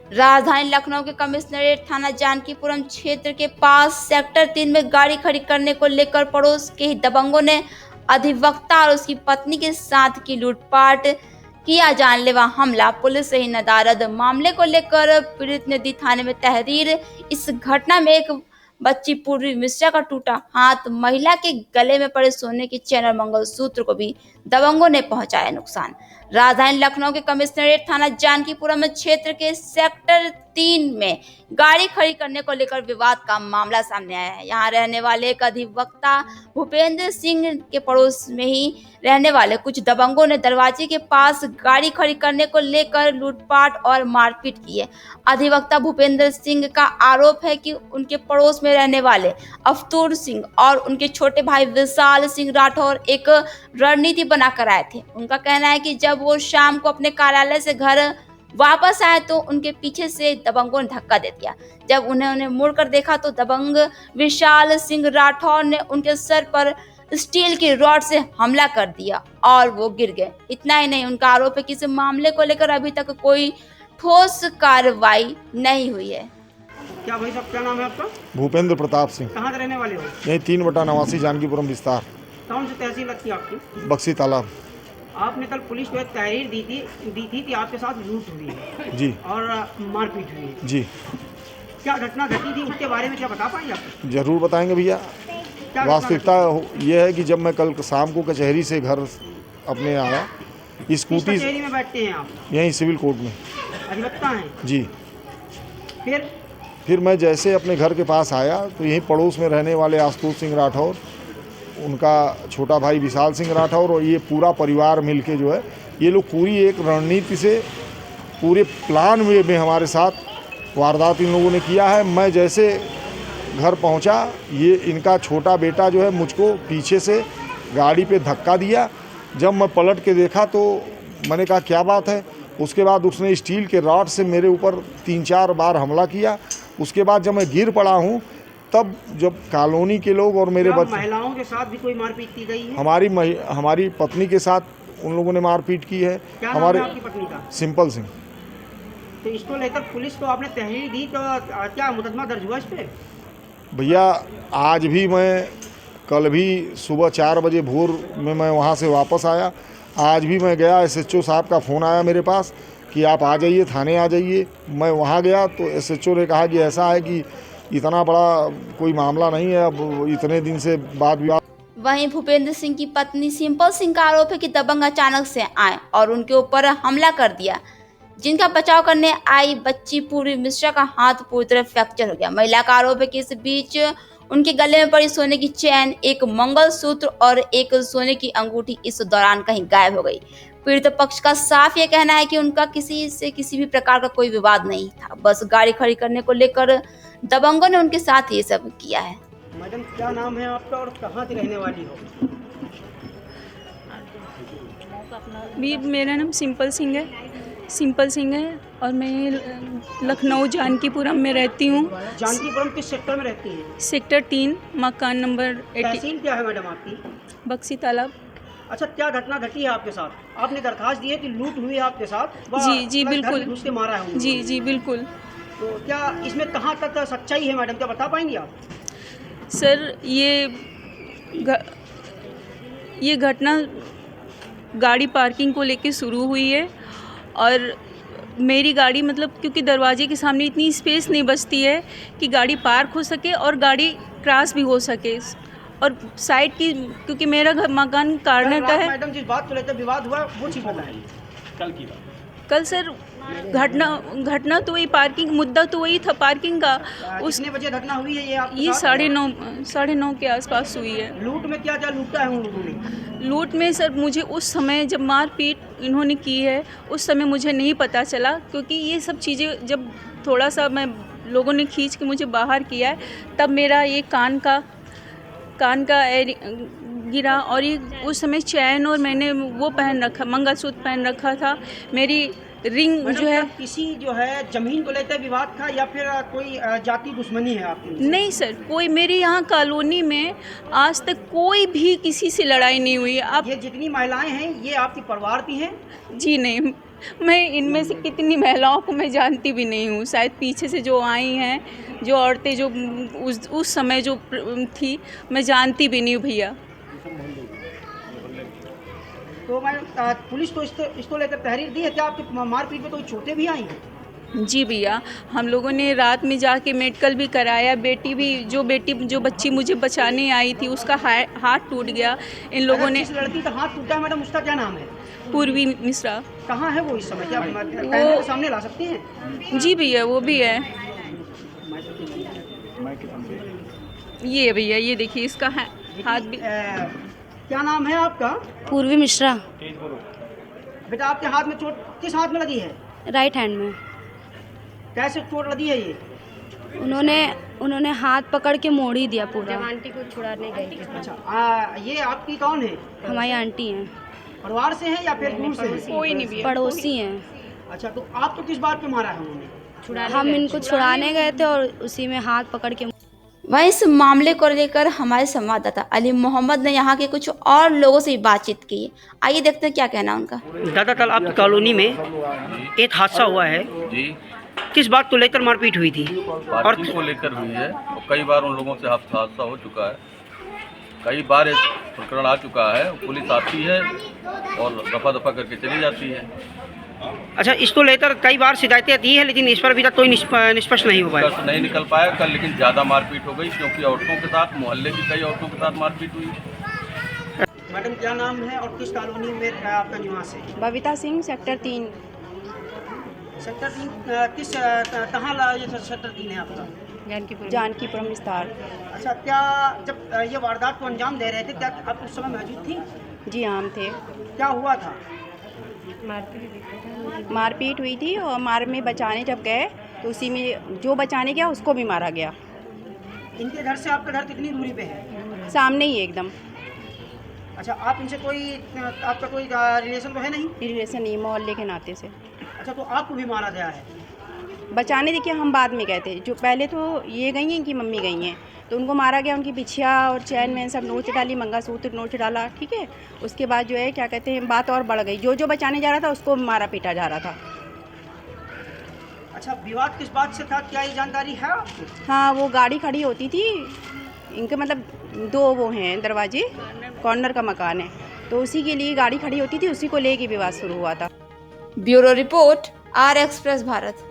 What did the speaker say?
राजधानी लखनऊ के कमिश्नरेट थाना जानकीपुरम क्षेत्र के पास सेक्टर 3 में गाड़ी खड़ी करने को लेकर पड़ोस के ही दबंगों ने अधिवक्ता और उसकी पत्नी के साथ की लूटपाट, किया जानलेवा हमला। पुलिस से ही नदारद मामले को लेकर पीड़ित ने दी थाने में तहरीर। इस घटना में एक बच्ची पूर्वी मिश्रा का टूटा हाथ, महिला के गले में पड़े सोने की चेन और मंगलसूत्र को भी दबंगों ने पहुंचाया नुकसान। राजधानी लखनऊ के कमिश्नरेट थाना जानकीपुरम क्षेत्र के सेक्टर 3 में गाड़ी खड़ी करने को लेकर विवाद का मामला सामने आया है। यहाँ रहने वाले एक अधिवक्ता भूपेंद्र सिंह के पड़ोस में ही रहने वाले कुछ दबंगों ने दरवाजे के पास गाड़ी खड़ी करने को लेकर लूटपाट और मारपीट की है। अधिवक्ता भूपेंद्र सिंह का आरोप है कि उनके पड़ोस में रहने वाले अफतूर सिंह और उनके छोटे भाई विशाल सिंह राठौर एक रणनीति बनाकर आए थे। उनका कहना है कि जब वो शाम को अपने कार्यालय से घर वापस आए तो उनके पीछे से दबंगों ने धक्का दे दिया। जब उन्होंने मुड़कर देखा तो दबंग विशाल सिंह राठौर ने उनके सर पर स्टील की रॉड से हमला कर दिया और वो गिर गए। इतना ही नहीं, उनका आरोप है कि इस मामले को लेकर अभी तक कोई ठोस कार्रवाई नहीं हुई है। क्या भाई साहब, क्या नाम है आपका? भूपेंद्र प्रताप सिंह। कहाँ के रहने वाले हो? यही 3/89 जानकीपुरम विस्तार। कौन सी तहसील लगती है आपकी? बक्सी तालाब। आपने कल पुलिस को एक तहरीर दी थी कि आपके साथ लूट हुई है जी और मारपीट हुई है। जी। क्या घटना घटी थी, उसके बारे में क्या बता पाएंगे आप? जरूर बताएंगे भैया। वास्तविकता यह है कि जब मैं कल शाम को कचहरी से घर अपने आया, स्कूटी कचहरी में बैठते हैं आप? यहीं सिविल कोर्ट में। अधिवक्ता हैं जी। फिर मैं जैसे अपने घर के पास आया तो यहीं पड़ोस में रहने वाले आशुतोष सिंह राठौर, उनका छोटा भाई विशाल सिंह राठौर और ये पूरा परिवार मिलके जो है, ये लोग पूरी एक रणनीति से पूरे प्लान में हमारे साथ वारदात इन लोगों ने किया है। मैं जैसे घर पहुंचा, ये इनका छोटा बेटा जो है मुझको पीछे से गाड़ी पे धक्का दिया। जब मैं पलट के देखा तो मैंने कहा क्या बात है। उसके बाद उसने स्टील के रॉड से मेरे ऊपर 3-4 बार हमला किया। उसके बाद जब मैं गिर पड़ा हूँ, तब जब कॉलोनी के लोग और मेरे बच्चे, महिलाओं के साथ भी कोई मारपीट की गई है? हमारी पत्नी के साथ उन लोगों ने मारपीट की है। क्या हमारे नाम है आपकी पत्नी का? सिंपल सिंह। तो इसको लेकर पुलिस को आपने तहरीर दी, तो क्या मुकदमा दर्ज हुआ इस पे? भैया आज भी कल भी सुबह 4 बजे भोर में मैं वहाँ से वापस आया। आज भी मैं गया, SHO साहब का फ़ोन आया मेरे पास कि आप आ जाइए, थाने आ जाइए। मैं वहाँ गया तो SHO ने कहा कि ऐसा है कि इतना बड़ा कोई मामला नहीं है, अब इतने दिन से बाद विवाद। वहीं भूपेंद्र सिंह की पत्नी सिंपल सिंह का आरोप है कि दबंग अचानक से आए और उनके ऊपर हमला कर दिया। जिनका बचाव करने आई बच्ची पूर्वी मिश्रा का हाथ पूरी तरह फ्रैक्चर हो गया। महिला का आरोप है कि इस बीच उनके गले में पड़ी सोने की चैन, एक मंगलसूत्र और एक सोने की अंगूठी इस दौरान कहीं गायब हो गई। पीड़ित पक्ष का साफ ये कहना है कि उनका किसी भी प्रकार का कोई विवाद नहीं था, बस गाड़ी खड़ी करने को लेकर दबंगों ने उनके साथ ये सब किया है। मैडम, क्या नाम है आपका और कहाँ की रहने वाली हो? मेरा नाम सिंपल सिंह है और मैं लखनऊ जानकीपुरम में रहती हूँ। जानकीपुरम किस सेक्टर में रहती हैं? सेक्टर 3, मकान नंबर 80। तहसील क्या है मैडम आपकी? बक्सी तालाब। अच्छा, क्या घटना घटी है आपके साथ? आपने दरखास्त दी है कि लूट हुई है आपके साथ? जी बिल्कुल। घुस के मारा है? जी बिल्कुल। तो क्या इसमें कहाँ तक सच्चाई है मैडम, क्या बता पाएंगी आप? सर, ये घटना गाड़ी पार्किंग को लेके शुरू हुई है और मेरी गाड़ी, मतलब क्योंकि दरवाजे के सामने इतनी स्पेस नहीं बचती है कि गाड़ी पार्क हो सके और गाड़ी क्रॉस भी हो सके, और साइड की, क्योंकि मेरा मकान कार्नर का है। मैडम, जिस बात को लेकर विवाद हुआ वो चीज़ बताएं। कल की बात। कल सर घटना तो वही पार्किंग, मुद्दा तो वही था पार्किंग का। कितने बजे घटना हुई है ये 9:30 के आसपास हुई है। लूट में क्या क्या लूटा है उन लोगों ने? लूट में सर मुझे उस समय जब मारपीट इन्होंने की है उस समय मुझे नहीं पता चला, क्योंकि ये सब चीज़ें जब थोड़ा सा लोगों ने खींच के मुझे बाहर किया है, तब मेरा ये कान का गिरा, और ये उस समय चैन और मैंने वो पहन रखा, मंगलसूत्र पहन रखा था। मेरी रिंग जो है, किसी जो है जमीन को लेकर विवाद था या फिर कोई जाति दुश्मनी है आपकी? नहीं सर, कोई मेरे यहाँ कॉलोनी में आज तक कोई भी किसी से लड़ाई नहीं हुई है। आप ये जितनी महिलाएं हैं ये आपकी परिवार की हैं? जी नहीं, मैं इनमें से कितनी महिलाओं को मैं जानती भी नहीं हूँ, शायद पीछे से जो आई हैं, जो औरतें जो उस समय जो थी, मैं जानती भी नहीं हूँ भैया। तो मैडम पुलिस तो इसको लेकर तहरीर दी है, क्या आपके मारपीट में कोई चोटें भी आई हैं? जी भैया, हम लोगों ने रात में जाके मेडिकल भी कराया। जो बच्ची मुझे बचाने आई थी उसका हाथ टूट गया। इन लोगों ने जिस लड़की का हाथ टूटा है मैडम, उसका क्या नाम है? पूर्वी मिश्रा। कहाँ है वो इस समय? क्या कैमरे के सामने ला सकती हैं? जी भैया, वो भी है। ये भैया, ये देखिए इसका हाथ भी। क्या नाम है आपका? पूर्वी मिश्रा। बेटा आपके हाथ में चोट किस हाथ में लगी है? राइट हैंड में। कैसे चोट लगी है ये? उन्होंने हाथ पकड़ के मोड़ ही दिया पूरा। आंटी को छुड़ाने गई थी। अच्छा ये आपकी कौन है? हमारी आंटी हैं। परिवार से है या फिर दूर से है? कोई नहीं भैया, पड़ोसी हैं। अच्छा तो आपको किस बात पे मारा है उन्होंने? हम इनको छुड़ाने गए थे और उसी में हाथ पकड़ के। वहीं इस मामले को लेकर हमारे संवाददाता अली मोहम्मद ने यहाँ के कुछ और लोगों से भी बातचीत की। आइए देखते हैं क्या कहना उनका। दादाताल आपकी कॉलोनी में एक हादसा हुआ है जी, किस बात को लेकर मारपीट हुई थी? पार्किंग को लेकर हुई है और कई बार उन लोगों से हादसा हो चुका है। कई बार एक प्रकरण आ चुका है, पुलिस आती है और दफा दफा करके चली जाती है। अच्छा इसको लेकर कई बार शिकायतें दी है लेकिन इस पर अभी तक कोई निष्पक्ष नहीं हो पाया। निष्कर्ष नहीं निकल पाया कल, लेकिन ज़्यादा मारपीट हो गई क्योंकि औरतों के साथ, मोहल्ले की कई औरतों के साथ मारपीट हुई। मैडम क्या नाम है और किस कॉलोनी में आपका निवास है? बबीता सिंह, सेक्टर 3। सेक्टर 3 किस कहाँ ये सेक्टर 3 है आपका? जानकीपुरम विस्तार। अच्छा क्या जब ये वारदात को अंजाम दे रहे थे क्या आप उस समय मौजूद थी? जी आम थे। क्या हुआ था? मारपीट हुई थी और मार में बचाने जब गए तो उसी में जो बचाने गया उसको भी मारा गया। इनके घर से आपका घर कितनी दूरी पे है? सामने ही एकदम। अच्छा आप इनसे आपका कोई रिलेशन तो है नहीं? रिलेशन नहीं, मोहल्ले के नाते से। अच्छा तो आपको भी मारा गया है? बचाने देखिए हम बाद में गए थे, जो पहले तो ये गई हैं कि मम्मी गई हैं तो उनको मारा गया। उनकी बिछिया और चैन में सब नोच डाली, मंगलसूत्र नोच डाला, ठीक है। उसके बाद जो है क्या कहते हैं बात और बढ़ गई, जो बचाने जा रहा था उसको मारा पीटा जा रहा था। अच्छा विवाद किस बात से था, क्या ये जानकारी है आपको? हाँ वो गाड़ी खड़ी होती थी, इनके मतलब 2 वो हैं दरवाजे, कॉर्नर का मकान है तो उसी के लिए गाड़ी खड़ी होती थी, उसी को लेके विवाद शुरू हुआ था। Bureau report, R Express Bharat.